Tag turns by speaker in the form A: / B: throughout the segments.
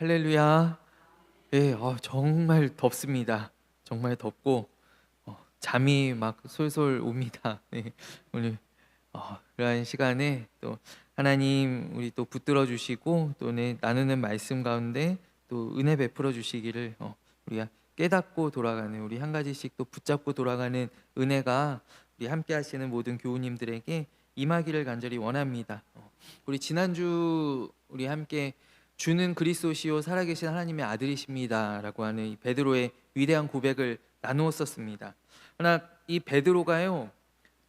A: 할렐루야. 예, 정말 덥습니다. 정말 덥고 잠이 막 솔솔 옵니다. 네, 오늘 그러한 시간에 또 하나님 우리 또 붙들어 주시고 또 나누는 말씀 가운데 또 은혜 베풀어 주시기를 우리가 깨닫고 돌아가는 우리 한 가지씩 또 붙잡고 돌아가는 은혜가 우리 함께 하시는 모든 교우님들에게 임하기를 간절히 원합니다. 우리 지난주 우리 함께 주는 그리스도시요 살아계신 하나님의 아들이십니다라고 하는 이 베드로의 위대한 고백을 나누었었습니다. 그러나 이 베드로가요,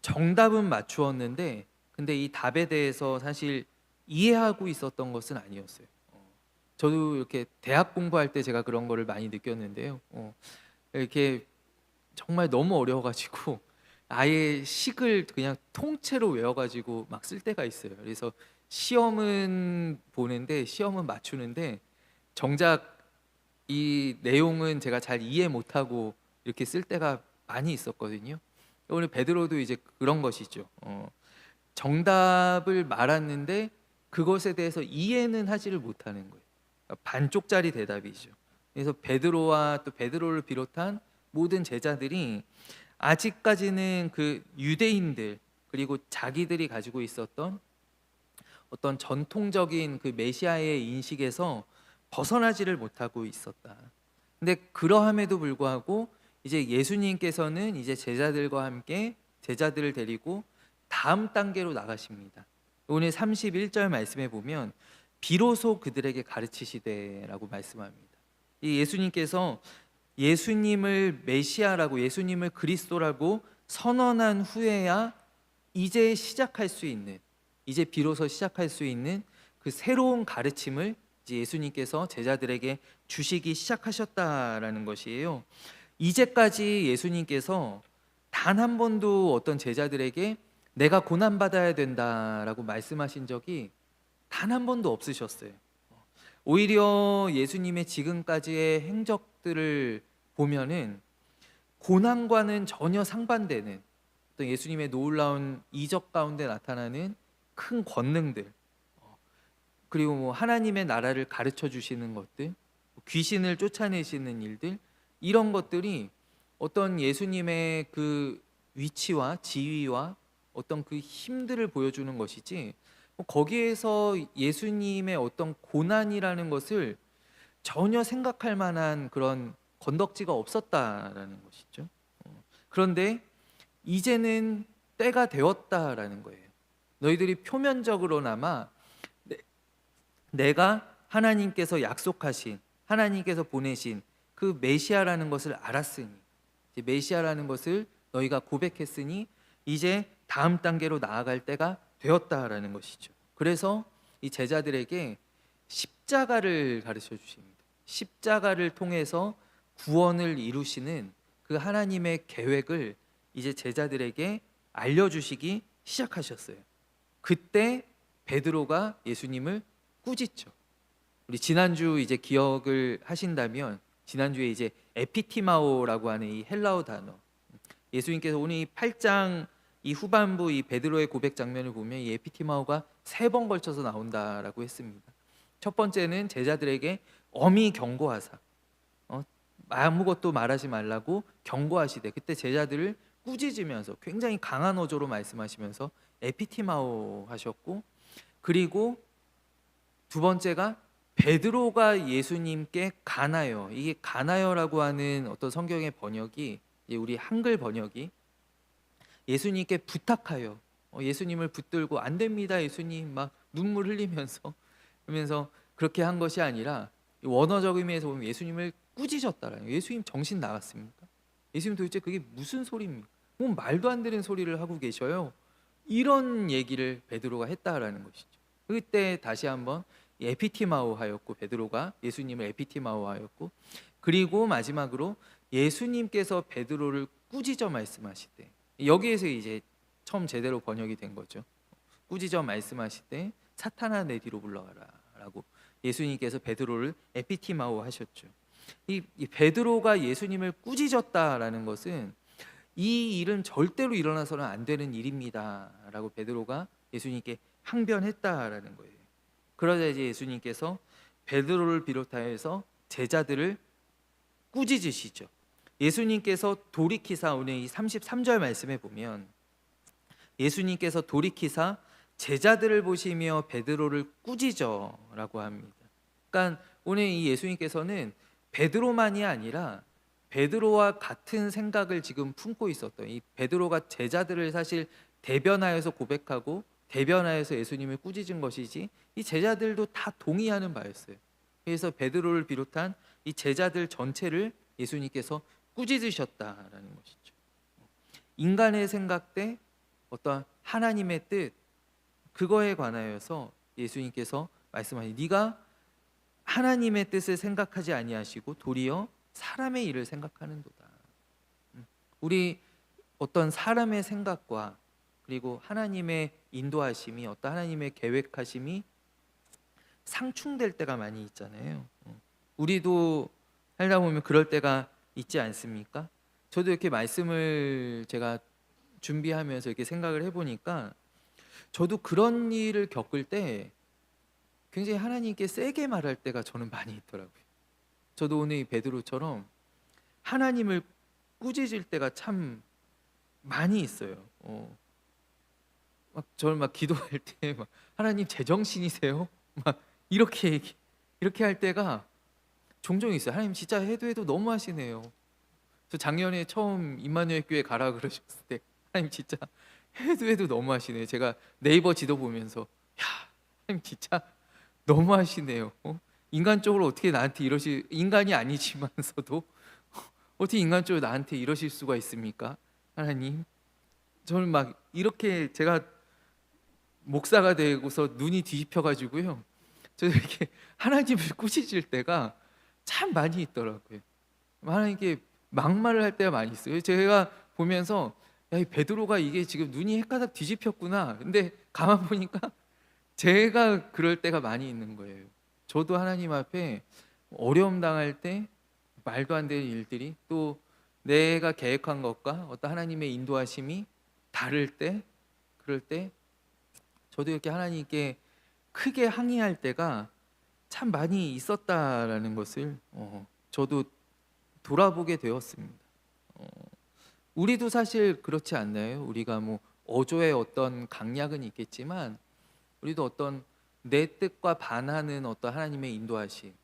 A: 정답은 맞추었는데 근데 이 답에 대해서 사실 이해하고 있었던 것은 아니었어요. 저도 이렇게 대학 공부할 때 제가 그런 거를 많이 느꼈는데요. 이렇게 정말 너무 어려워가지고 아예 식을 그냥 통째로 외워가지고 막 쓸 때가 있어요. 그래서 시험은 맞추는데 정작 이 내용은 제가 잘 이해 못하고 이렇게 쓸 때가 많이 있었거든요. 오늘 베드로도 이제 그런 것이죠. 정답을 말았는데 그것에 대해서 이해는 하지를 못하는 거예요. 그러니까 반쪽짜리 대답이죠. 그래서 베드로와 또 베드로를 비롯한 모든 제자들이 아직까지는 그 유대인들 그리고 자기들이 가지고 있었던 어떤 전통적인 그 메시아의 인식에서 벗어나지를 못하고 있었다. 근데 그러함에도 불구하고 이제 예수님께서는 이제 제자들과 함께 제자들을 데리고 다음 단계로 나가십니다. 오늘 31절 말씀에 보면 비로소 그들에게 가르치시되라고 말씀합니다. 이 예수님께서 예수님을 메시아라고 예수님을 그리스도라고 선언한 후에야 이제 시작할 수 있는 이제 비로소 시작할 수 있는 그 새로운 가르침을 이제 예수님께서 제자들에게 주시기 시작하셨다라는 것이에요. 이제까지 예수님께서 단 한 번도 어떤 제자들에게 내가 고난 받아야 된다라고 말씀하신 적이 단 한 번도 없으셨어요. 오히려 예수님의 지금까지의 행적들을 보면은 고난과는 전혀 상반되는 어떤 예수님의 놀라운 이적 가운데 나타나는 큰 권능들, 그리고 뭐 하나님의 나라를 가르쳐 주시는 것들, 귀신을 쫓아내시는 일들, 이런 것들이 어떤 예수님의 그 위치와 지위와 어떤 그 힘들을 보여주는 것이지, 거기에서 예수님의 어떤 고난이라는 것을 전혀 생각할 만한 그런 건덕지가 없었다라는 것이죠. 그런데 이제는 때가 되었다라는 거예요. 너희들이 표면적으로나마 내가 하나님께서 약속하신 하나님께서 보내신 그 메시아라는 것을 알았으니, 이제 메시아라는 것을 너희가 고백했으니 이제 다음 단계로 나아갈 때가 되었다라는 것이죠. 그래서 이 제자들에게 십자가를 가르쳐 주십니다. 십자가를 통해서 구원을 이루시는 그 하나님의 계획을 이제 제자들에게 알려주시기 시작하셨어요. 그때 베드로가 예수님을 꾸짖죠. 우리 지난주 이제 기억을 하신다면 지난주에 이제 에피티마오라고 하는 이 헬라어 단어, 예수님께서 오늘 이 8장 이 후반부 이 베드로의 고백 장면을 보면 이 에피티마오가 3번 걸쳐서 나온다라고 했습니다. 첫 번째는 제자들에게 엄히 경고하사 아무것도 말하지 말라고 경고하시되, 그때 제자들을 꾸짖으면서 굉장히 강한 어조로 말씀하시면서 에피티마오 하셨고, 그리고 두 번째가 베드로가 예수님께 가나요. 이게 가나요라고 하는 어떤 성경의 번역이, 우리 한글 번역이 예수님께 부탁하여, 예수님을 붙들고 안 됩니다 예수님 막 눈물 흘리면서 그러면서 그렇게 한 것이 아니라 원어적 의미에서 보면 예수님을 꾸짖었다라는, 예수님 정신 나갔습니까? 예수님 도대체 그게 무슨 소리입니까? 뭐 말도 안 되는 소리를 하고 계셔요. 이런 얘기를 베드로가 했다라는 것이죠. 그때 다시 한번 에피티마오 하였고, 베드로가 예수님을 에피티마오 하였고, 그리고 마지막으로 예수님께서 베드로를 꾸짖어 말씀하시되, 여기에서 이제 처음 제대로 번역이 된 거죠. 꾸짖어 말씀하시되 사탄아 내 뒤로 물러가라 라고 예수님께서 베드로를 에피티마오 하셨죠. 이 베드로가 예수님을 꾸짖었다라는 것은 이 일은 절대로 일어나서는 안 되는 일입니다 라고 베드로가 예수님께 항변했다라는 거예요. 그러자 이제 예수님께서 베드로를 비롯하여서 제자들을 꾸짖으시죠. 예수님께서 돌이키사 오늘 이 33절 말씀에 보면 예수님께서 돌이키사 제자들을 보시며 베드로를 꾸짖어라고 합니다. 그러니까 오늘 이 예수님께서는 베드로만이 아니라 베드로와 같은 생각을 지금 품고 있었던 이 베드로가 제자들을 사실 대변하여서 고백하고 대변하여서 예수님을 꾸짖은 것이지 이 제자들도 다 동의하는 바였어요. 그래서 베드로를 비롯한 이 제자들 전체를 예수님께서 꾸짖으셨다라는 것이죠. 인간의 생각대 어떤 하나님의 뜻 그거에 관하여서 예수님께서 말씀하니 네가 하나님의 뜻을 생각하지 아니하시고 도리어 사람의 일을 생각하는도다. 우리 어떤 사람의 생각과 그리고 하나님의 인도하심이 어떤 하나님의 계획하심이 상충될 때가 많이 있잖아요. 우리도 살다 보면 그럴 때가 있지 않습니까? 저도 이렇게 말씀을 제가 준비하면서 이렇게 생각을 해보니까 저도 그런 일을 겪을 때 굉장히 하나님께 세게 말할 때가 저는 많이 있더라고요. 저도 오늘 이 베드로처럼 하나님을 꾸짖을 때가 참 많이 있어요. 막 저는 막 기도할 때 막 하나님 제정신이세요? 막 이렇게 할 때가 종종 있어요. 하나님 진짜 해도 너무 하시네요. 저 작년에 처음 임마누엘 교회 가라 그러셨을 때 하나님 진짜 해도 너무 하시네요. 제가 네이버 지도 보면서 야 하나님 진짜 너무 하시네요. 인간적으로 어떻게 나한테 인간이 아니지만서도 어떻게 인간적으로 나한테 이러실 수가 있습니까? 하나님 저는 막 이렇게 제가 목사가 되고서 눈이 뒤집혀가지고요. 저도 이렇게 하나님을 꾸짖을 때가 참 많이 있더라고요. 하나님께 막말을 할 때가 많이 있어요. 제가 보면서 야, 이 베드로가 이게 지금 눈이 헷가닥 뒤집혔구나. 근데 가만 보니까 제가 그럴 때가 많이 있는 거예요. 저도 하나님 앞에 어려움 당할 때 말도 안 되는 일들이 또 내가 계획한 것과 어떤 하나님의 인도하심이 다를 때 그럴 때 저도 이렇게 하나님께 크게 항의할 때가 참 많이 있었다라는 것을 저도 돌아보게 되었습니다. 우리도 사실 그렇지 않나요? 우리가 뭐 어조의 어떤 강약은 있겠지만 우리도 어떤 내 뜻과 반하는 어떤 하나님의 인도하심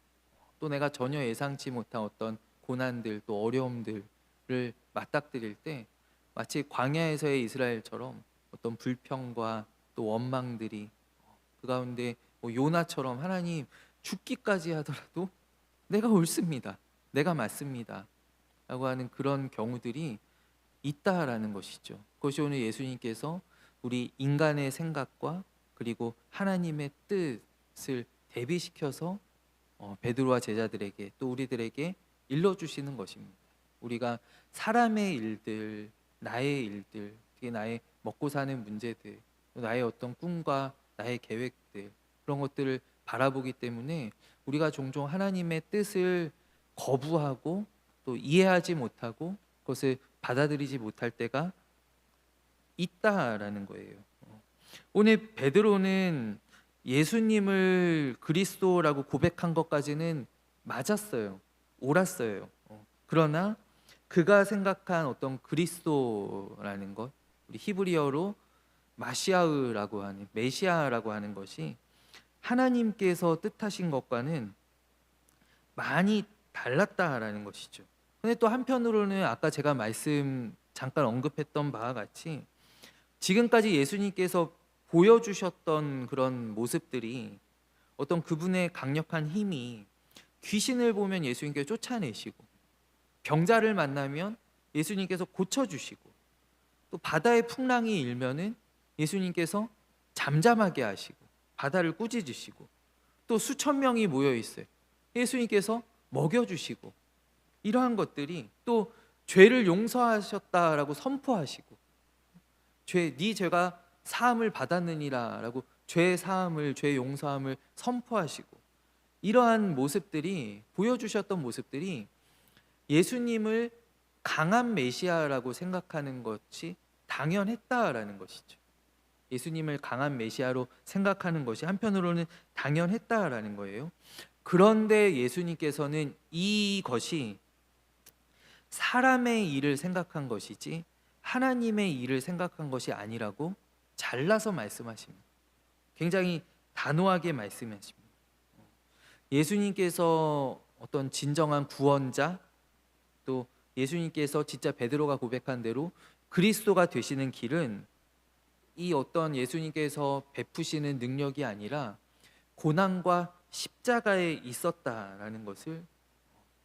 A: 또 내가 전혀 예상치 못한 어떤 고난들 또 어려움들을 맞닥뜨릴 때 마치 광야에서의 이스라엘처럼 어떤 불평과 또 원망들이 그 가운데 뭐 요나처럼 하나님 죽기까지 하더라도 내가 옳습니다. 내가 맞습니다. 라고 하는 그런 경우들이 있다라는 것이죠. 그것이 오늘 예수님께서 우리 인간의 생각과 그리고 하나님의 뜻을 대비시켜서 베드로와 제자들에게 또 우리들에게 일러주시는 것입니다. 우리가 사람의 일들, 나의 일들, 특히 나의 먹고 사는 문제들, 나의 어떤 꿈과 나의 계획들 그런 것들을 바라보기 때문에 우리가 종종 하나님의 뜻을 거부하고 또 이해하지 못하고 그것을 받아들이지 못할 때가 있다라는 거예요. 오늘 베드로는 예수님을 그리스도라고 고백한 것까지는 맞았어요. 옳았어요. 그러나 그가 생각한 어떤 그리스도라는 것, 우리 히브리어로 마시아흐라고 하는 메시아라고 하는 것이 하나님께서 뜻하신 것과는 많이 달랐다라는 것이죠. 근데 또 한편으로는 아까 제가 말씀 잠깐 언급했던 바와 같이 지금까지 예수님께서 보여주셨던 그런 모습들이 어떤 그분의 강력한 힘이 귀신을 보면 예수님께서 쫓아내시고 병자를 만나면 예수님께서 고쳐주시고 또 바다의 풍랑이 일면은 예수님께서 잠잠하게 하시고 바다를 꾸짖으시고 또 수천 명이 모여 있어요. 예수님께서 먹여주시고 이러한 것들이 또 죄를 용서하셨다라고 선포하시고 네 죄가 사함을 받았느니라라고 죄 사함을 죄 용서함을 선포하시고 이러한 모습들이 보여주셨던 모습들이 예수님을 강한 메시아라고 생각하는 것이 당연했다라는 것이죠. 예수님을 강한 메시아로 생각하는 것이 한편으로는 당연했다라는 거예요. 그런데 예수님께서는 이것이 사람의 일을 생각한 것이지 하나님의 일을 생각한 것이 아니라고 잘라서 말씀하십니다. 굉장히 단호하게 말씀하십니다. 예수님께서 어떤 진정한 구원자, 또 예수님께서 진짜 베드로가 고백한 대로 그리스도가 되시는 길은 이 어떤 예수님께서 베푸시는 능력이 아니라 고난과 십자가에 있었다라는 것을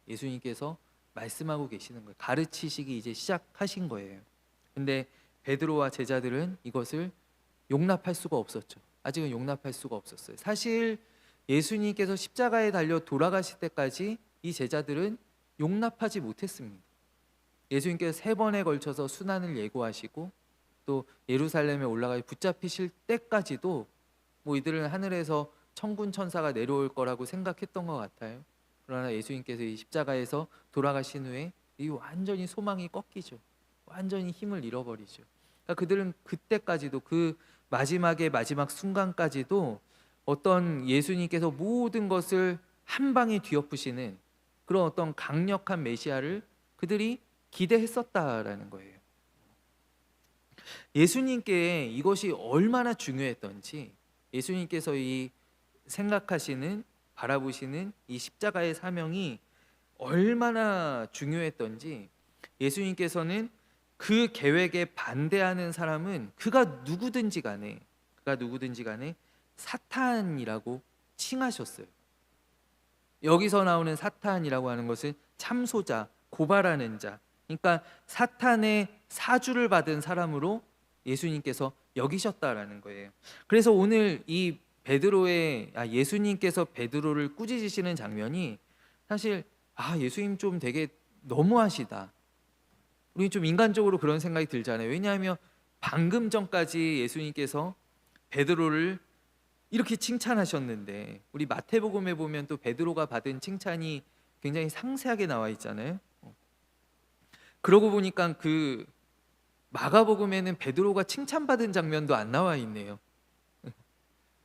A: 예수님께서 말씀하고 계시는 거예요. 가르치시기 이제 시작하신 거예요. 근데 베드로와 제자들은 이것을 용납할 수가 없었죠. 아직은 용납할 수가 없었어요. 사실 예수님께서 십자가에 달려 돌아가실 때까지 이 제자들은 용납하지 못했습니다. 예수님께서 3번에 걸쳐서 순환을 예고하시고 또 예루살렘에 올라가 붙잡히실 때까지도 뭐 이들은 하늘에서 천군 천사가 내려올 거라고 생각했던 것 같아요. 그러나 예수님께서 이 십자가에서 돌아가신 후에 이 완전히 소망이 꺾이죠. 완전히 힘을 잃어버리죠. 그러니까 그들은 그때까지도 그 마지막의 마지막 순간까지도 어떤 예수님께서 모든 것을 한 방에 뒤엎으시는 그런 어떤 강력한 메시아를 그들이 기대했었다라는 거예요. 예수님께 이것이 얼마나 중요했던지, 예수님께서 이 생각하시는 바라보시는 이 십자가의 사명이 얼마나 중요했던지, 예수님께서는 그 계획에 반대하는 사람은 그가 누구든지 간에 사탄이라고 칭하셨어요. 여기서 나오는 사탄이라고 하는 것은 참소자, 고발하는 자, 그러니까 사탄의 사주를 받은 사람으로 예수님께서 여기셨다라는 거예요. 그래서 오늘 이 예수님께서 베드로를 꾸짖으시는 장면이 사실 예수님 좀 되게 너무하시다. 우리 좀 인간적으로 그런 생각이 들잖아요. 왜냐하면 방금 전까지 예수님께서 베드로를 이렇게 칭찬하셨는데, 우리 마태복음에 보면 또 베드로가 받은 칭찬이 굉장히 상세하게 나와 있잖아요. 그러고 보니까 그 마가복음에는 베드로가 칭찬받은 장면도 안 나와 있네요.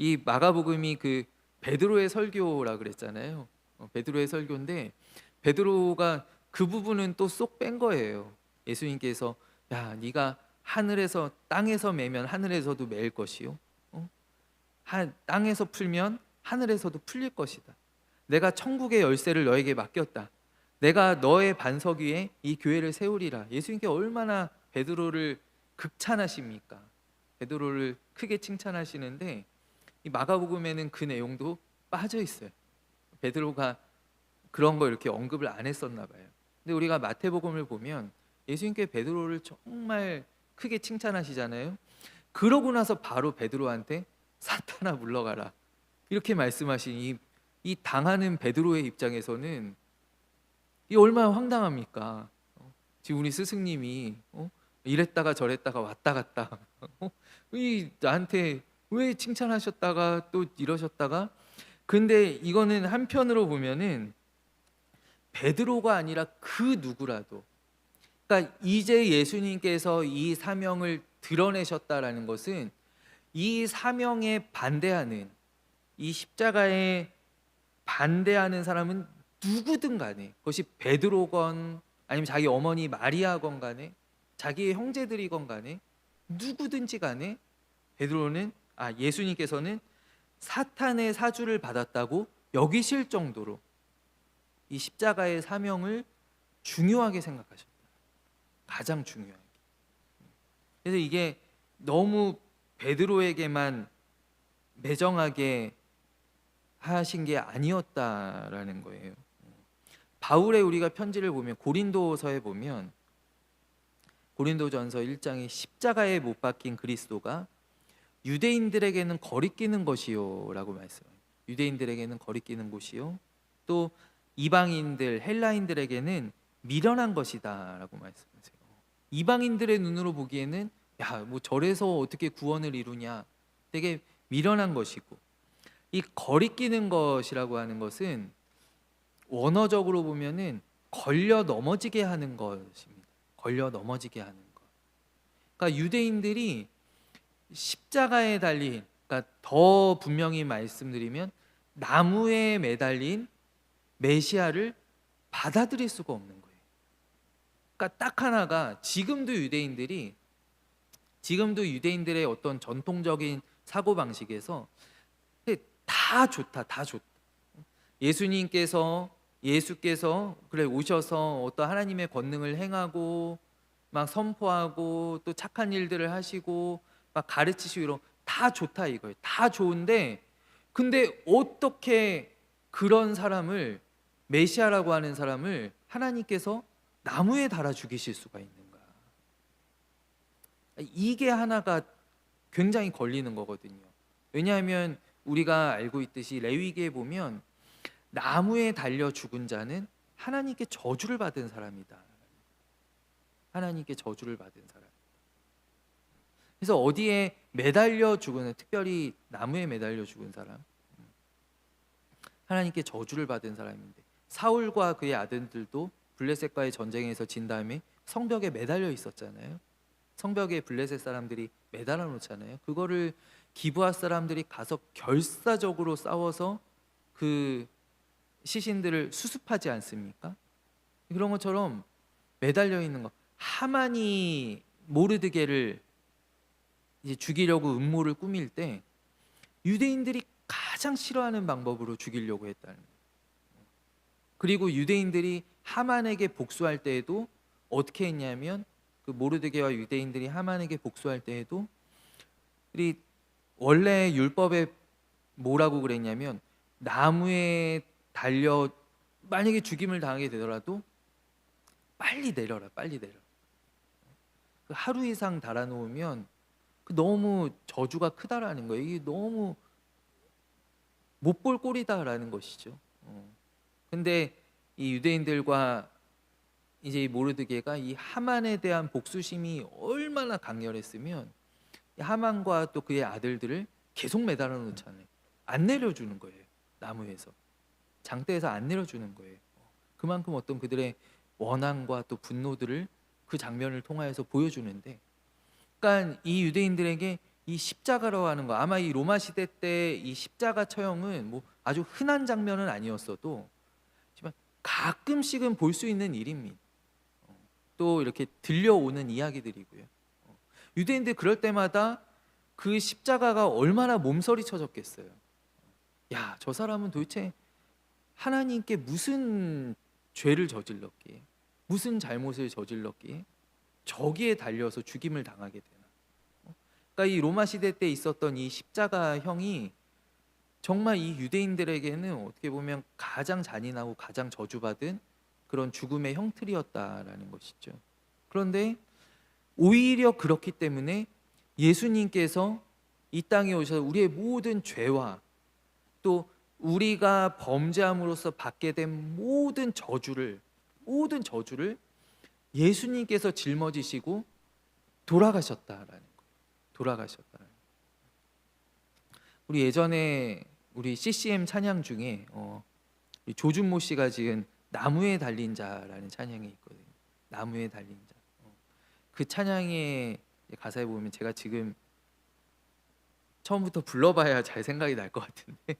A: 이 마가복음이 그 베드로의 설교라 그랬잖아요. 베드로의 설교인데 베드로가 그 부분은 또 쏙 뺀 거예요. 예수님께서 야, 네가 하늘에서 땅에서 매면 하늘에서도 매일 것이요, 땅에서 풀면 하늘에서도 풀릴 것이다. 내가 천국의 열쇠를 너에게 맡겼다. 내가 너의 반석 위에 이 교회를 세우리라. 예수님께 얼마나 베드로를 극찬하십니까? 베드로를 크게 칭찬하시는데 이 마가복음에는 그 내용도 빠져 있어요. 베드로가 그런 거 이렇게 언급을 안 했었나 봐요. 근데 우리가 마태복음을 보면 예수님께 베드로를 정말 크게 칭찬하시잖아요. 그러고 나서 바로 베드로한테 사탄아 물러가라 이렇게 말씀하신 이 당하는 베드로의 입장에서는 이 얼마나 황당합니까? 지금 우리 스승님이 이랬다가 저랬다가 왔다 갔다 이 나한테 왜 칭찬하셨다가 또 이러셨다가. 근데 이거는 한편으로 보면은 베드로가 아니라 그 누구라도, 그러니까 이제 예수님께서 이 사명을 드러내셨다라는 것은 이 사명에 반대하는, 이 십자가에 반대하는 사람은 누구든 간에, 그것이 베드로건 아니면 자기 어머니 마리아건 간에 자기의 형제들이건 간에 누구든지 간에 예수님께서는 사탄의 사주를 받았다고 여기실 정도로 이 십자가의 사명을 중요하게 생각하셨다. 가장 중요하게. 그래서 이게 너무 베드로에게만 매정하게 하신 게 아니었다라는 거예요. 바울의 우리가 편지를 보면 고린도서에 보면 고린도전서 1장에 십자가에 못 박힌 그리스도가 유대인들에게는 거리끼는 것이요라고 말씀해요. 유대인들에게는 거리끼는 것이요, 또 이방인들 헬라인들에게는 미련한 것이다라고 말씀하세요. 이방인들의 눈으로 보기에는 뭐 절에서 어떻게 구원을 이루냐, 되게 미련한 것이고, 이 거리끼는 것이라고 하는 것은 원어적으로 보면은 걸려 넘어지게 하는 것입니다. 걸려 넘어지게 하는 것. 그러니까 유대인들이 십자가에 달린, 그러니까 더 분명히 말씀드리면 나무에 매달린 메시아를 받아들일 수가 없는 거예요. 그러니까 딱 하나가 지금도 유대인들의 어떤 전통적인 사고 방식에서 다 좋다, 다 좋다. 예수께서 그래 오셔서 어떤 하나님의 권능을 행하고 막 선포하고 또 착한 일들을 하시고 막 가르치시고 이런 다 좋다 이거예요. 다 좋은데 근데 어떻게 그런 사람을 메시아라고 하는 사람을 하나님께서 나무에 달아 죽이실 수가 있는가? 이게 하나가 굉장히 걸리는 거거든요. 왜냐하면 우리가 알고 있듯이 레위기에 보면 나무에 달려 죽은 자는 하나님께 저주를 받은 사람이다. 하나님께 저주를 받은 사람. 그래서 어디에 매달려 죽은, 특별히 나무에 매달려 죽은 사람, 하나님께 저주를 받은 사람인데, 사울과 그의 아들들도 블레셋과의 전쟁에서 진 다음에 성벽에 매달려 있었잖아요. 성벽에 블레셋 사람들이 매달아 놓잖아요. 그거를 기브아 사람들이 가서 결사적으로 싸워서 그 시신들을 수습하지 않습니까? 그런 것처럼 매달려 있는 거. 하만이 모르드게를 이제 죽이려고 음모를 꾸밀 때 유대인들이 가장 싫어하는 방법으로 죽이려고 했다는 거예요. 그리고 유대인들이 하만에게 복수할 때에도 어떻게 했냐면 그 모르드게와 유대인들이 하만에게 복수할 때에도 원래 율법에 뭐라고 그랬냐면 나무에 달려 만약에 죽임을 당하게 되더라도 빨리 내려라, 빨리 내려. 하루 이상 달아놓으면 너무 저주가 크다라는 거예요. 이게 너무 못 볼 꼴이다라는 것이죠. 근데 이 유대인들과 이제 이 모르드게가 이 하만에 대한 복수심이 얼마나 강렬했으면 하만과 또 그의 아들들을 계속 매달아 놓잖아요. 안 내려주는 거예요. 나무에서 장대에서 안 내려주는 거예요. 그만큼 어떤 그들의 원한과 또 분노들을 그 장면을 통하여서 보여주는데, 그러니까 이 유대인들에게 이 십자가라고 하는 거, 아마 이 로마 시대 때 이 십자가 처형은 뭐 아주 흔한 장면은 아니었어도 하지만 가끔씩은 볼 수 있는 일입니다. 또 이렇게 들려오는 이야기들이고요. 유대인들 그럴 때마다 그 십자가가 얼마나 몸서리 쳐졌겠어요. 야, 저 사람은 도대체 하나님께 무슨 죄를 저질렀기에, 무슨 잘못을 저질렀기에 저기에 달려서 죽임을 당하게 되나. 그러니까 이 로마 시대 때 있었던 이 십자가형이 정말 이 유대인들에게는 어떻게 보면 가장 잔인하고 가장 저주받은 그런 죽음의 형틀이었다라는 것이죠. 그런데 오히려 그렇기 때문에 예수님께서 이 땅에 오셔서 우리의 모든 죄와 또 우리가 범죄함으로써 받게 된 모든 저주를 예수님께서 짊어지시고 돌아가셨다라는 거예요. 돌아가셨다. 우리 예전에 우리 CCM 찬양 중에 조준모 씨가 지은 나무에 달린 자라는 찬양이 있거든요. 나무에 달린 자. 그 찬양의 가사에 보면 제가 지금 처음부터 불러봐야 잘 생각이 날 것 같은데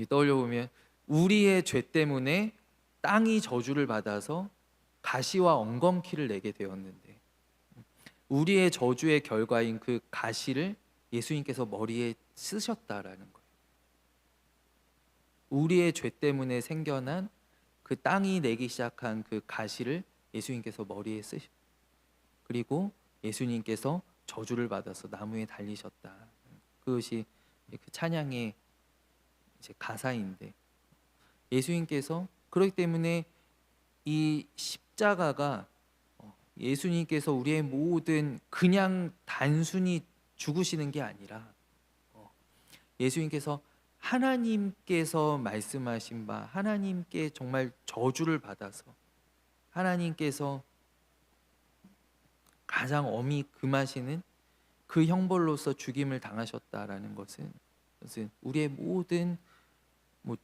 A: 떠올려 보면 우리의 죄 때문에 땅이 저주를 받아서 가시와 엉겅퀴를 내게 되었는데 우리의 저주의 결과인 그 가시를 예수님께서 머리에 쓰셨다라는 거예요. 우리의 죄 때문에 생겨난 그 땅이 내기 시작한 그 가시를 예수님께서 머리에 쓰셨. 그리고 예수님께서 저주를 받아서 나무에 달리셨다. 그것이 그 찬양의 이제 가사인데 예수님께서 그렇기 때문에 이 십자가가 예수님께서 우리의 모든 그냥 단순히 죽으시는 게 아니라 예수님께서 하나님께서 말씀하신 바 하나님께 정말 저주를 받아서 하나님께서 가장 엄히 금하시는 그 형벌로서 죽임을 당하셨다라는 것은 우리의 모든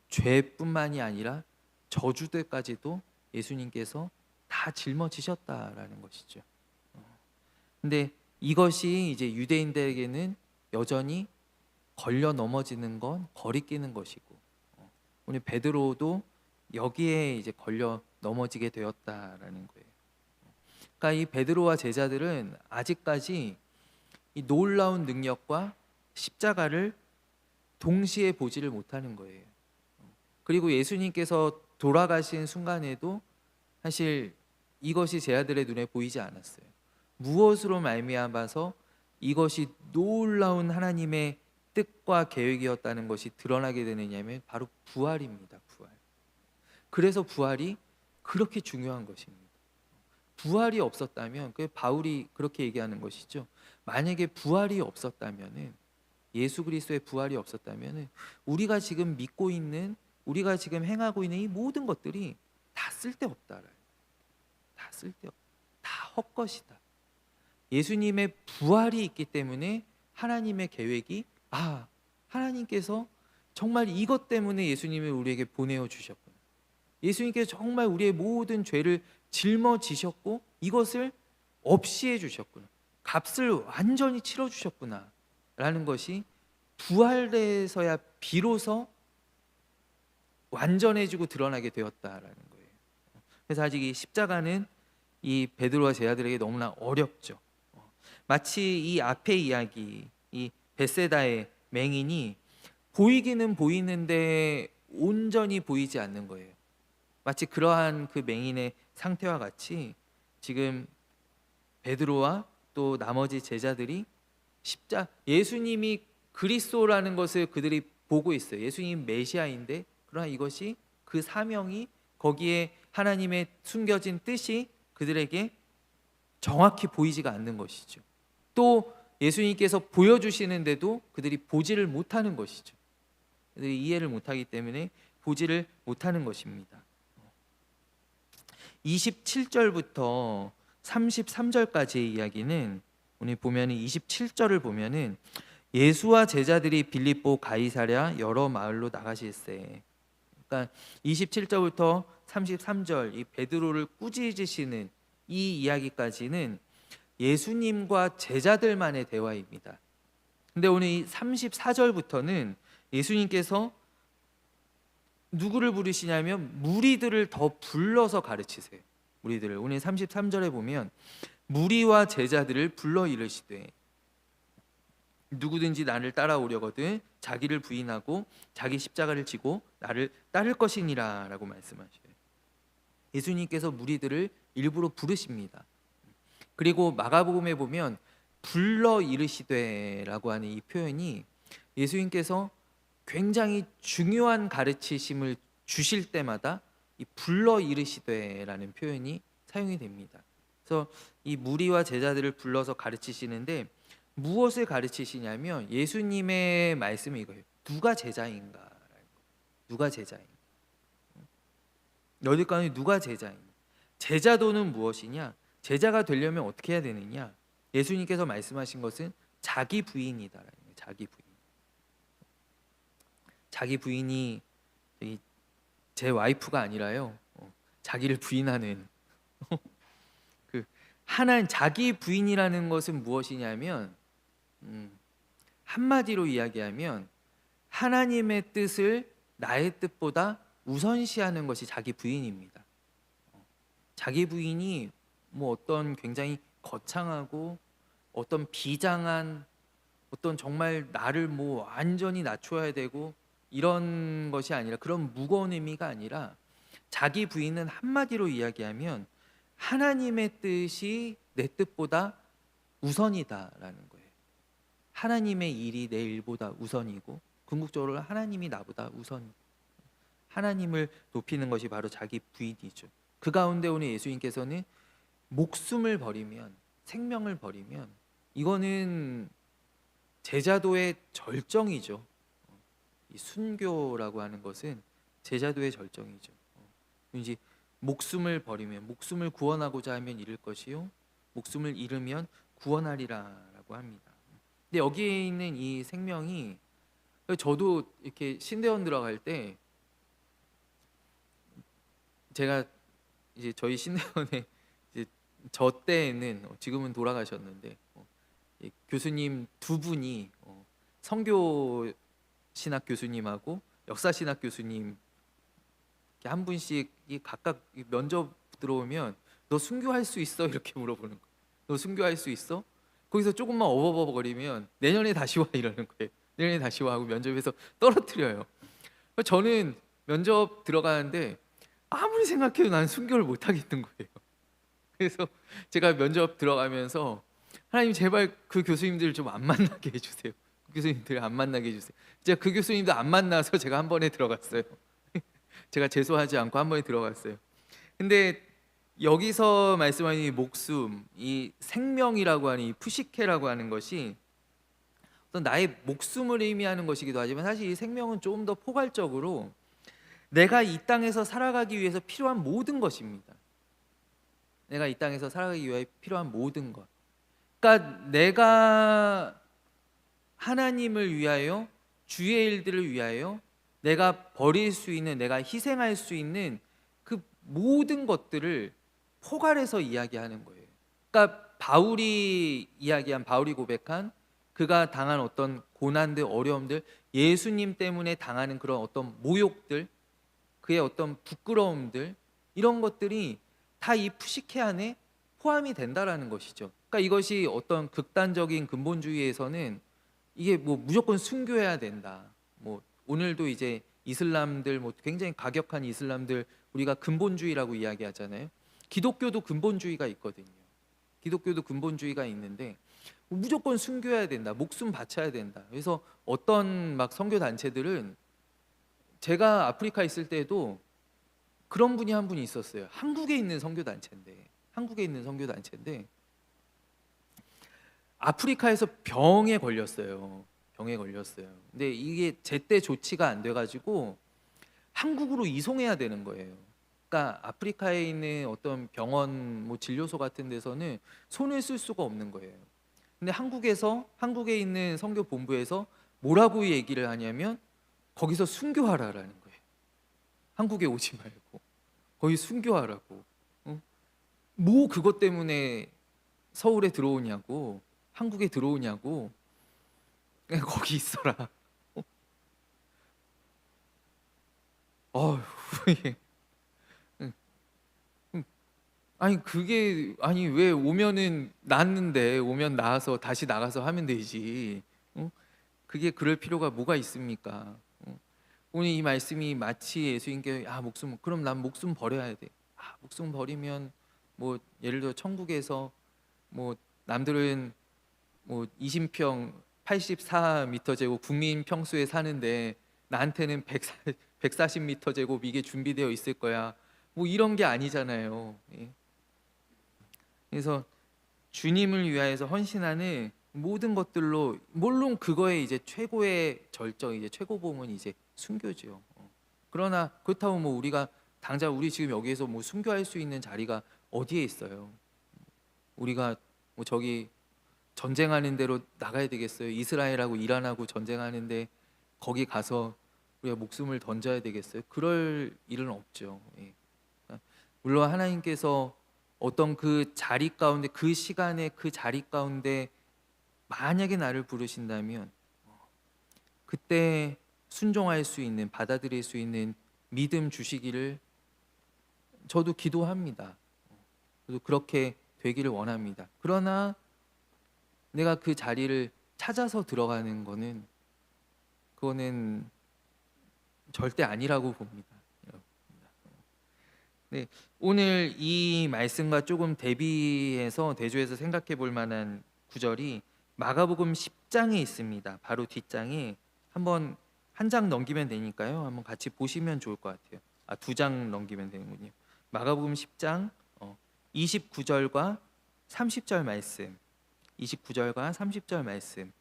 A: 죄뿐만이 아니라 저주들까지도 예수님께서 다 짊어지셨다라는 것이죠. 근데 이것이 이제 유대인들에게는 여전히 걸려 넘어지는 건 거리끼는 것이고, 오늘 베드로도 여기에 이제 걸려 넘어지게 되었다라는 거예요. 그러니까 이 베드로와 제자들은 아직까지 이 놀라운 능력과 십자가를 동시에 보지를 못하는 거예요. 그리고 예수님께서 돌아가신 순간에도 사실 이것이 제 아들의 눈에 보이지 않았어요. 무엇으로 말미암아서 이것이 놀라운 하나님의 뜻과 계획이었다는 것이 드러나게 되느냐면 바로 부활입니다. 부활. 그래서 부활이 그렇게 중요한 것입니다. 부활이 없었다면, 그 바울이 그렇게 얘기하는 것이죠. 만약에 부활이 없었다면은, 예수 그리스도의 부활이 없었다면은 우리가 지금 믿고 있는, 우리가 지금 행하고 있는 이 모든 것들이 다 쓸데없다. 다 쓸데없다. 다 헛것이다. 예수님의 부활이 있기 때문에 하나님의 계획이, 하나님께서 정말 이것 때문에 예수님을 우리에게 보내어 주셨구나. 예수님께서 정말 우리의 모든 죄를 짊어지셨고 이것을 없이 해 주셨구나. 값을 완전히 치러 주셨구나. 라는 것이 부활에서야 비로소 완전해지고 드러나게 되었다라는 거예요. 그래서 아직 이 십자가는 이 베드로와 제자들에게 너무나 어렵죠. 마치 이 앞의 이야기, 이 벳세다의 맹인이 보이기는 보이는데 온전히 보이지 않는 거예요. 마치 그러한 그 맹인의 상태와 같이 지금 베드로와 또 나머지 제자들이 예수님이 그리스도라는 것을 그들이 보고 있어요. 예수님 메시아인데, 그러나 이것이, 그 사명이, 거기에 하나님의 숨겨진 뜻이 그들에게 정확히 보이지가 않는 것이죠. 또 예수님께서 보여주시는데도 그들이 보지를 못하는 것이죠. 그들이 이해를 못하기 때문에 보지를 못하는 것입니다. 27절부터 33절까지의 이야기는, 오늘 보면 27절을 보면은 예수와 제자들이 빌립보 가이사랴 여러 마을로 나가실세. 그러니까 27절부터 33절 이 베드로를 꾸짖으시는 이 이야기까지는 예수님과 제자들만의 대화입니다. 근데 오늘 이 34절부터는 예수님께서 누구를 부르시냐면 무리들을 더 불러서 가르치세요. 무리들을. 오늘 33절에 보면 무리와 제자들을 불러 이르시되 누구든지 나를 따라오려거든 자기를 부인하고 자기 십자가를 지고 나를 따를 것이니라 라고 말씀하셔요. 예수님께서 무리들을 일부러 부르십니다. 그리고 마가복음에 보면 불러 이르시되 라고 하는 이 표현이 예수님께서 굉장히 중요한 가르치심을 주실 때마다 이 불러 이르시되 라는 표현이 사용이 됩니다. 그래서 이 무리와 제자들을 불러서 가르치시는데 무엇을 가르치시냐면 예수님의 말씀이 이거예요. 누가 제자인가? 누가 제자인가? 너희 가운데 누가 제자인가? 제자도는 무엇이냐? 제자가 되려면 어떻게 해야 되느냐? 예수님께서 말씀하신 것은 자기 부인이다라는 거예요. 자기 부인. 자기 부인이 제 와이프가 아니라요. 자기를 부인하는 그 하나님, 자기 부인이라는 것은 무엇이냐면 한마디로 이야기하면 하나님의 뜻을 나의 뜻보다 우선시하는 것이 자기 부인입니다. 자기 부인이 뭐 어떤 굉장히 거창하고 어떤 비장한, 어떤 정말 나를 뭐 완전히 낮춰야 되고 이런 것이 아니라, 그런 무거운 의미가 아니라 자기 부인은 한마디로 이야기하면 하나님의 뜻이 내 뜻보다 우선이다라는 거예요. 하나님의 일이 내 일보다 우선이고 궁극적으로 하나님이 나보다 우선, 하나님을 높이는 것이 바로 자기 부인이죠. 그 가운데 오늘 예수님께서는 목숨을 버리면, 생명을 버리면 이거는 제자도의 절정이죠. 이 순교라고 하는 것은 제자도의 절정이죠. 이제 목숨을 버리면, 목숨을 구원하고자 하면 잃을 것이요 목숨을 잃으면 구원하리라라고 합니다. 근데 여기에 있는 이 생명이, 저도 이렇게 신대원 들어갈 때 제가 이제 저희 신대원에 이제 저 때에는, 지금은 돌아가셨는데 교수님 두 분이 선교 신학 교수님하고 역사 신학 교수님 이렇게 한 분씩 각각 면접 들어오면 너 순교할 수 있어? 이렇게 물어보는 거예요. 너 순교할 수 있어? 거기서 조금만 어버버버거리면 내년에 다시 와 이러는 거예요. 내년에 다시 와 하고 면접에서 떨어뜨려요. 저는 면접 들어가는데 아무리 생각해도 나는 순교를 못 하겠는 거예요. 그래서 제가 면접 들어가면서 하나님 제발 그 교수님들 좀 안 만나게 해주세요. 그 교수님들 안 만나게 해주세요. 제가 그 교수님도 안 만나서 제가 한 번에 들어갔어요. 제가 재수하지 않고 한 번에 들어갔어요. 근데 여기서 말씀하는 이 목숨, 이 생명이라고 하는 이 푸시케라고 하는 것이 어떤 나의 목숨을 의미하는 것이기도 하지만 사실 이 생명은 조금 더 포괄적으로 내가 이 땅에서 살아가기 위해서 필요한 모든 것입니다. 내가 이 땅에서 살아가기 위해 필요한 모든 것. 그러니까 내가 하나님을 위하여 주의 일들을 위하여 내가 버릴 수 있는, 내가 희생할 수 있는 그 모든 것들을 포괄해서 이야기하는 거예요. 그러니까 바울이 고백한 그가 당한 어떤 고난들, 어려움들, 예수님 때문에 당하는 그런 어떤 모욕들, 그의 어떤 부끄러움들, 이런 것들이 다 이 푸시케 안에 포함이 된다라는 것이죠. 그러니까 이것이 어떤 극단적인 근본주의에서는 이게 뭐 무조건 순교해야 된다. 뭐 오늘도 이제 이슬람들, 뭐 굉장히 가격한 이슬람들 우리가 근본주의라고 이야기하잖아요. 기독교도 근본주의가 있거든요. 기독교도 근본주의가 있는데 무조건 순교해야 된다, 목숨 바쳐야 된다. 그래서 어떤 막 선교 단체들은, 제가 아프리카 있을 때도 그런 분이 한 분이 있었어요. 한국에 있는 선교 단체인데 아프리카에서 병에 걸렸어요. 근데 이게 제때 조치가 안 돼가지고 한국으로 이송해야 되는 거예요. 그러니까 아프리카에 있는 어떤 병원, 뭐 진료소 같은 데서는 손을 쓸 수가 없는 거예요. 근데 한국에 있는 선교 본부에서 뭐라고 얘기를 하냐면 거기서 순교하라라는 거예요. 한국에 오지 말고 거기 순교하라고. 뭐 그것 때문에 서울에 들어오냐고, 한국에 들어오냐고. 그냥 거기 있어라. 어휴, 예. 아니 그게, 아니 왜 오면은 낫는데 오면 나와서 다시 나가서 하면 되지. 그게 그럴 필요가 뭐가 있습니까? 오늘 이 말씀이 마치 예수님께 목숨, 그럼 난 목숨 버려야 돼. 목숨 버리면 뭐 예를 들어 천국에서 뭐 남들은 뭐 20평 84m 제곱 국민 평수에 사는데 나한테는 140m 제곱 이게 준비되어 있을 거야. 뭐 이런 게 아니잖아요. 예. 그래서 주님을 위하여서 헌신하는 모든 것들로, 물론 그거에 이제 최고의 절정, 이제 최고봉은 이제 순교죠. 그러나 그렇다고 뭐 우리가 당장 우리 지금 여기에서 뭐 순교할 수 있는 자리가 어디에 있어요? 우리가 뭐 저기 전쟁하는 데로 나가야 되겠어요? 이스라엘하고 이란하고 전쟁하는데 거기 가서 우리가 목숨을 던져야 되겠어요? 그럴 일은 없죠. 예. 물론 하나님께서 어떤 그 자리 가운데, 그 시간에 그 자리 가운데 만약에 나를 부르신다면 그때 순종할 수 있는, 받아들일 수 있는 믿음 주시기를 저도 기도합니다. 저도 그렇게 되기를 원합니다. 그러나 내가 그 자리를 찾아서 들어가는 그거는 절대 아니라고 봅니다. 네, 오늘 이 말씀과 조금 대조해서 생각해 볼 만한 구절이 마가복음 10장에 있습니다. 바로 뒷장에 한번 한 장 넘기면 되니까요. 한번 같이 보시면 좋을 것 같아요. 두 장 넘기면 되는군요. 마가복음 10장 29절과 30절 말씀. 29절과 30절 말씀.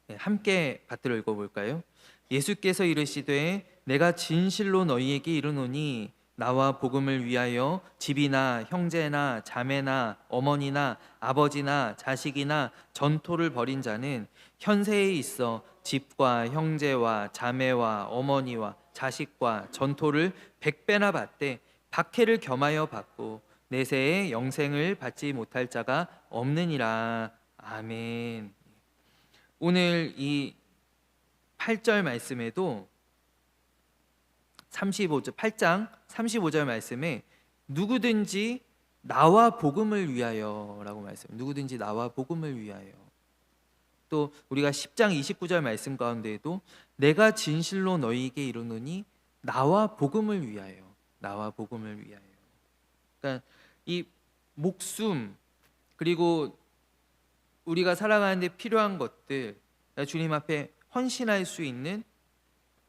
A: 네, 함께 받들어 읽어볼까요? 예수께서 이르시되 내가 진실로 너희에게 이르노니 나와 복음을 위하여 집이나 형제나 자매나 어머니나 아버지나 자식이나 전토를 벌인 자는 현세에 있어 집과 형제와 자매와 어머니와 자식과 전토를 100배나 받되 박해를 겸하여 받고 내세에 영생을 받지 못할 자가 없느니라. 아멘. 오늘 이 8절 말씀에도 8장 35절 말씀에 누구든지 나와 복음을 위하여라고 말씀. 누구든지 나와 복음을 위하여. 또 우리가 10장 29절 말씀 가운데에도 내가 진실로 너희에게 이르노니 나와 복음을 위하여. 나와 복음을 위하여. 그러니까 이 목숨 그리고 우리가 살아가는데 필요한 것들, 주님 앞에 헌신할 수 있는,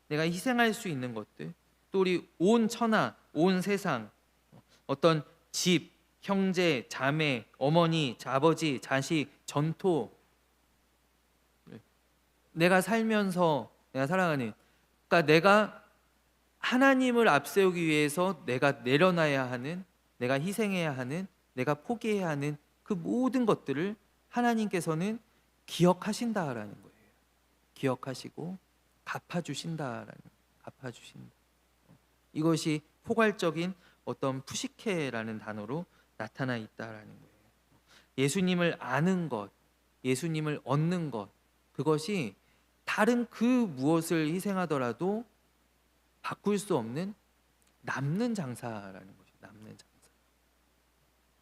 A: 내가 희생할 수 있는 것들, 또 우리 온 천하, 온 세상, 어떤 집, 형제, 자매, 어머니, 아버지, 자식, 전토, 내가 살면서 내가 살아가는, 그러니까 내가 하나님을 앞세우기 위해서 내가 내려놔야 하는, 내가 희생해야 하는, 내가 포기해야 하는 그 모든 것들을 하나님께서는 기억하신다라는 거예요. 기억하시고 갚아주신다. 이것이 포괄적인 어떤 푸시케라는 단어로 나타나 있다라는 거예요. 예수님을 아는 것, 예수님을 얻는 것, 그것이 다른 그 무엇을 희생하더라도 바꿀 수 없는 남는 장사라는 것이, 남는 장사.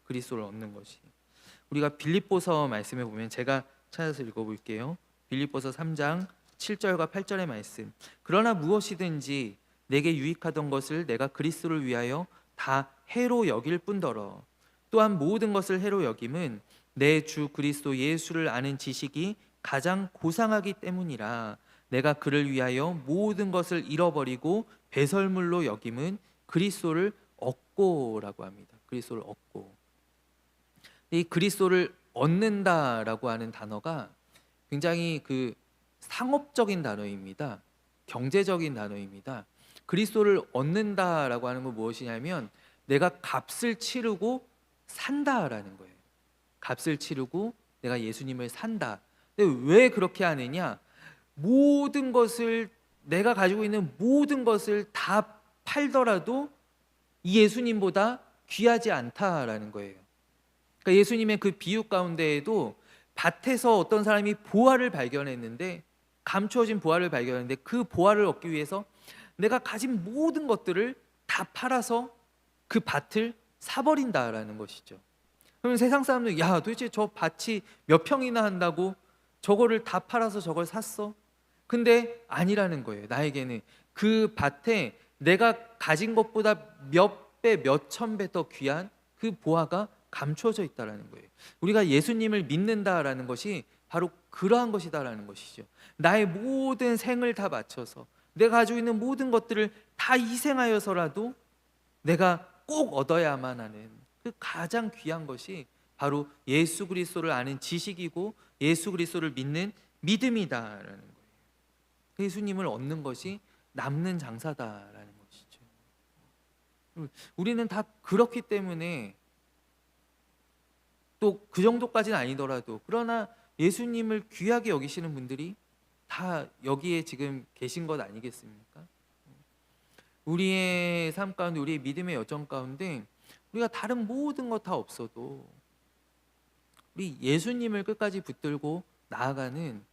A: 그리스도를 얻는 것이. 우리가 빌립보서 말씀에 보면, 제가 찾아서 읽어볼게요. 빌립보서 3장 7절과 8절의 말씀. 그러나 무엇이든지 내게 유익하던 것을 내가 그리스도를 위하여 다 해로 여길 뿐더러 또한 모든 것을 해로 여김은 내 주 그리스도 예수를 아는 지식이 가장 고상하기 때문이라. 내가 그를 위하여 모든 것을 잃어버리고 배설물로 여김은 그리스도를 얻고라고 합니다. 그리스도를 얻고. 이 그리스도를 얻는다라고 하는 단어가 굉장히 그 상업적인 단어입니다. 경제적인 단어입니다. 그리스도를 얻는다라고 하는 건 무엇이냐면 내가 값을 치르고 산다라는 거예요. 값을 치르고 내가 예수님을 산다. 근데 왜 그렇게 하느냐? 모든 것을, 내가 가지고 있는 모든 것을 다 팔더라도 이 예수님보다 귀하지 않다라는 거예요. 그러니까 예수님의 그 비유 가운데에도 밭에서 어떤 사람이 보화를 발견했는데, 감추어진 보화를 발견했는데 그 보화를 얻기 위해서 내가 가진 모든 것들을 다 팔아서 그 밭을 사버린다라는 것이죠. 그러면 세상 사람들, 야, 도대체 저 밭이 몇 평이나 한다고 저거를 다 팔아서 저걸 샀어? 근데 아니라는 거예요. 나에게는 그 밭에 내가 가진 것보다 몇 배, 몇 천 배 더 귀한 그 보화가 감추어져 있다라는 거예요. 우리가 예수님을 믿는다라는 것이 바로 그러한 것이다라는 것이죠. 나의 모든 생을 다 바쳐서 내가 가지고 있는 모든 것들을 다 희생하여서라도 내가 꼭 얻어야만 하는 그 가장 귀한 것이 바로 예수 그리스도를 아는 지식이고 예수 그리스도를 믿는 믿음이다라는 거예요. 예수님을 얻는 것이 남는 장사다라는 것이죠. 우리는 다 그렇기 때문에, 또 그 정도까지는 아니더라도, 그러나 예수님을 귀하게 여기시는 분들이 다 여기에 지금 계신 것 아니겠습니까? 우리의 삶 가운데, 우리의 믿음의 여정 가운데 우리가 다른 모든 것 다 없어도 우리 예수님을 끝까지 붙들고 나아가는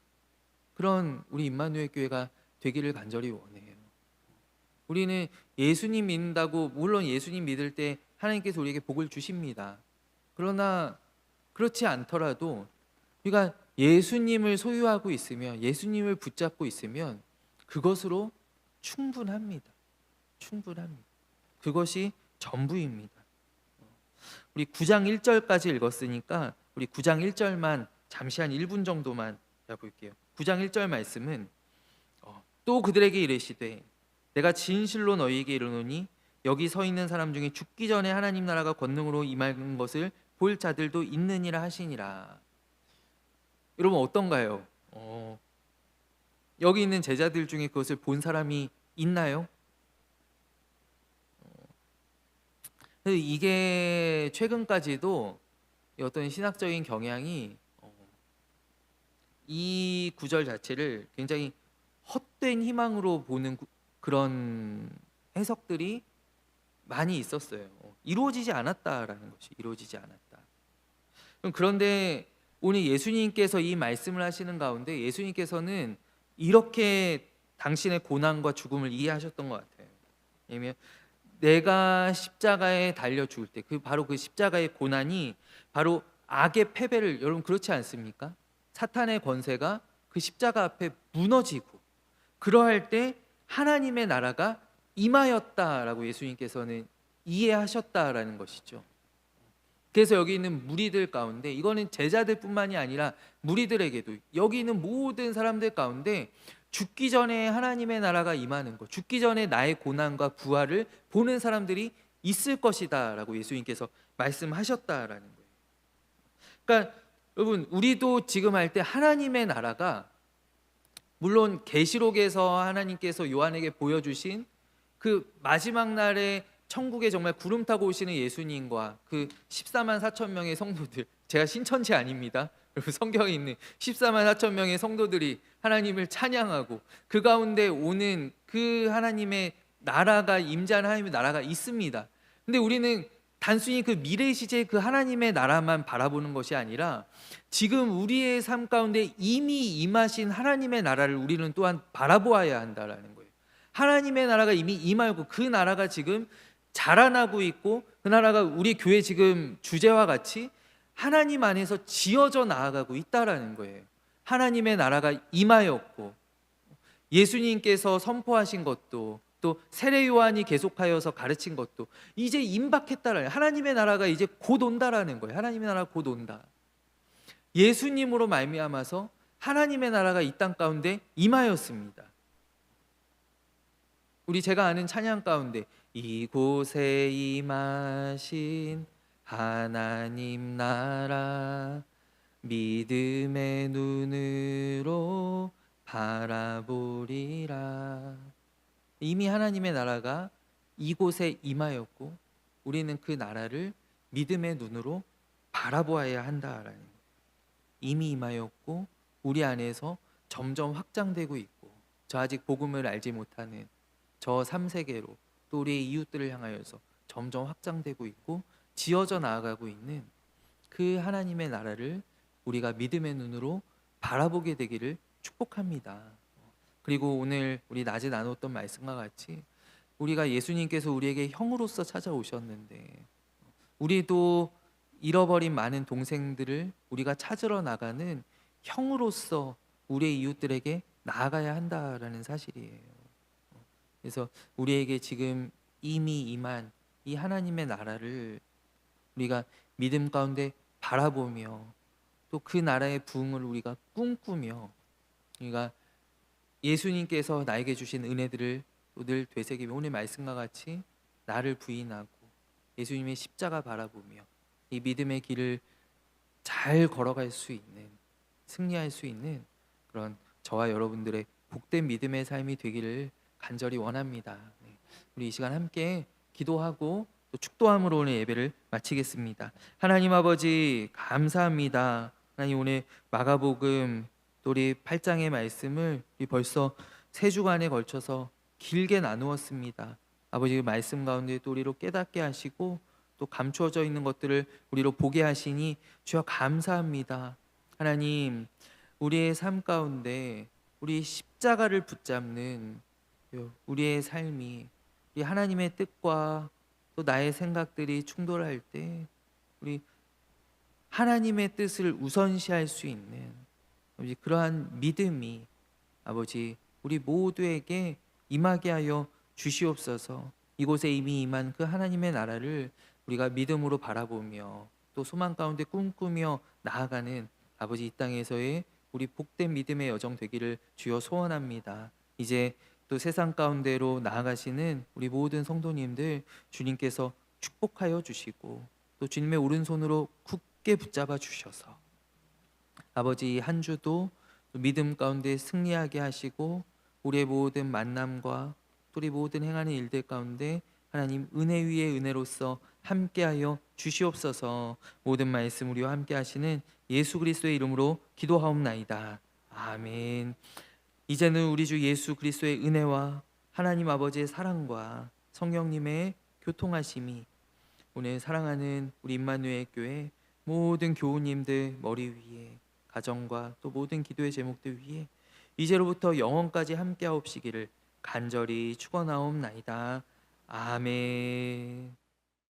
A: 그런 우리 임마누엘 교회가 되기를 간절히 원해요. 우리는 예수님 믿는다고, 물론 예수님 믿을 때 하나님께서 우리에게 복을 주십니다. 그러나 그렇지 않더라도 우리가 예수님을 소유하고 있으면, 예수님을 붙잡고 있으면 그것으로 충분합니다. 충분합니다. 그것이 전부입니다. 우리 9장 1절까지 읽었으니까 우리 9장 1절만 잠시 한 1분 정도만 볼게요. 9장 1절 말씀은 또 그들에게 이르시되 내가 진실로 너희에게 이르노니 여기 서 있는 사람 중에 죽기 전에 하나님 나라가 권능으로 임하는 것을 볼 자들도 있느니라 하시니라. 여러분 어떤가요? 여기 있는 제자들 중에 그것을 본 사람이 있나요? 이게 최근까지도 어떤 신학적인 경향이 이 구절 자체를 굉장히 헛된 희망으로 보는 그런 해석들이 많이 있었어요. 이루어지지 않았다라는 것이, 이루어지지 않았다. 그런데 오늘 예수님께서 이 말씀을 하시는 가운데 예수님께서는 이렇게 당신의 고난과 죽음을 이해하셨던 것 같아요. 왜냐하면 내가 십자가에 달려 죽을 때 바로 그 십자가의 고난이 바로 악의 패배를, 여러분 그렇지 않습니까? 사탄의 권세가 그 십자가 앞에 무너지고 그러할 때 하나님의 나라가 임하였다라고 예수님께서는 이해하셨다라는 것이죠. 그래서 여기 있는 무리들 가운데, 이거는 제자들뿐만이 아니라 무리들에게도, 여기 있는 모든 사람들 가운데 죽기 전에 하나님의 나라가 임하는 것, 죽기 전에 나의 고난과 부활을 보는 사람들이 있을 것이다라고 예수님께서 말씀하셨다라는 거예요. 그러니까 여러분, 우리도 지금 할 때 하나님의 나라가, 물론 계시록에서 하나님께서 요한에게 보여주신 그 마지막 날에 천국에 정말 구름 타고 오시는 예수님과 그 14만 4천 명의 성도들, 제가 신천지 아닙니다. 여러분, 성경에 있는 14만 4천 명의 성도들이 하나님을 찬양하고 그 가운데 오는 그 하나님의 나라가, 임재하는 하나님의 나라가 있습니다. 근데 우리는 단순히 그 미래 시제 그 하나님의 나라만 바라보는 것이 아니라 지금 우리의 삶 가운데 이미 임하신 하나님의 나라를 우리는 또한 바라보아야 한다라는 거예요. 하나님의 나라가 이미 임하였고 그 나라가 지금 자라나고 있고, 그 나라가 우리 교회 지금 주제와 같이 하나님 안에서 지어져 나아가고 있다라는 거예요. 하나님의 나라가 임하였고, 예수님께서 선포하신 것도, 또 세례 요한이 계속하여서 가르친 것도 이제 임박했다라는, 하나님의 나라가 이제 곧 온다라는 거예요. 하나님의 나라가 곧 온다. 예수님으로 말미암아서 하나님의 나라가 이 땅 가운데 임하였습니다. 제가 아는 찬양 가운데 이곳에 임하신 하나님 나라 믿음의 눈으로 바라보리라. 이미 하나님의 나라가 이곳에 임하였고 우리는 그 나라를 믿음의 눈으로 바라보아야 한다라는 거예요. 이미 임하였고 우리 안에서 점점 확장되고 있고, 저 아직 복음을 알지 못하는 저 3세계로 또 우리의 이웃들을 향하여서 점점 확장되고 있고 지어져 나아가고 있는 그 하나님의 나라를 우리가 믿음의 눈으로 바라보게 되기를 축복합니다. 그리고 오늘 우리 낮에 나눴던 말씀과 같이 우리가 예수님께서 우리에게 형으로서 찾아오셨는데, 우리도 잃어버린 많은 동생들을 우리가 찾으러 나가는 형으로서 우리의 이웃들에게 나아가야 한다라는 사실이에요. 그래서 우리에게 지금 이미 임한 이 하나님의 나라를 우리가 믿음 가운데 바라보며 또 그 나라의 부흥을 우리가 꿈꾸며, 우리가 예수님께서 나에게 주신 은혜들을 늘 되새기며 오늘 말씀과 같이 나를 부인하고 예수님의 십자가 바라보며 이 믿음의 길을 잘 걸어갈 수 있는, 승리할 수 있는 그런 저와 여러분들의 복된 믿음의 삶이 되기를 간절히 원합니다. 우리 이 시간 함께 기도하고 또 축도함으로 오늘 예배를 마치겠습니다. 하나님 아버지 감사합니다. 하나님, 오늘 마가복음 또 우리 8장의 말씀을 우리 벌써 3주간에 걸쳐서 길게 나누었습니다. 아버지, 그 말씀 가운데 또 우리로 깨닫게 하시고 또 감추어져 있는 것들을 우리로 보게 하시니 주여 감사합니다. 하나님, 우리의 삶 가운데 우리 십자가를 붙잡는 우리의 삶이, 우리 하나님의 뜻과 또 나의 생각들이 충돌할 때 우리 하나님의 뜻을 우선시할 수 있는 아버지 그러한 믿음이 아버지 우리 모두에게 임하게 하여 주시옵소서. 이곳에 이미 임한 그 하나님의 나라를 우리가 믿음으로 바라보며 또 소망 가운데 꿈꾸며 나아가는 아버지 이 땅에서의 우리 복된 믿음의 여정 되기를 주여 소원합니다. 이제 또 세상 가운데로 나아가시는 우리 모든 성도님들 주님께서 축복하여 주시고 또 주님의 오른손으로 굳게 붙잡아 주셔서 아버지 한 주도 믿음 가운데 승리하게 하시고 우리의 모든 만남과 또 우리 모든 행하는 일들 가운데 하나님 은혜 위에 은혜로서 함께하여 주시옵소서. 모든 말씀 우리와 함께 하시는 예수 그리스도의 이름으로 기도하옵나이다. 아멘. 이제는 우리 주 예수 그리스도의 은혜와 하나님 아버지의 사랑과 성령님의 교통하심이 오늘 사랑하는 우리 임마누엘 교회 모든 교우님들 머리 위에 가정과 또 모든 기도의 제목들 위에 이제로부터 영원까지 함께하옵시기를 간절히 축원하옵나이다. 아멘.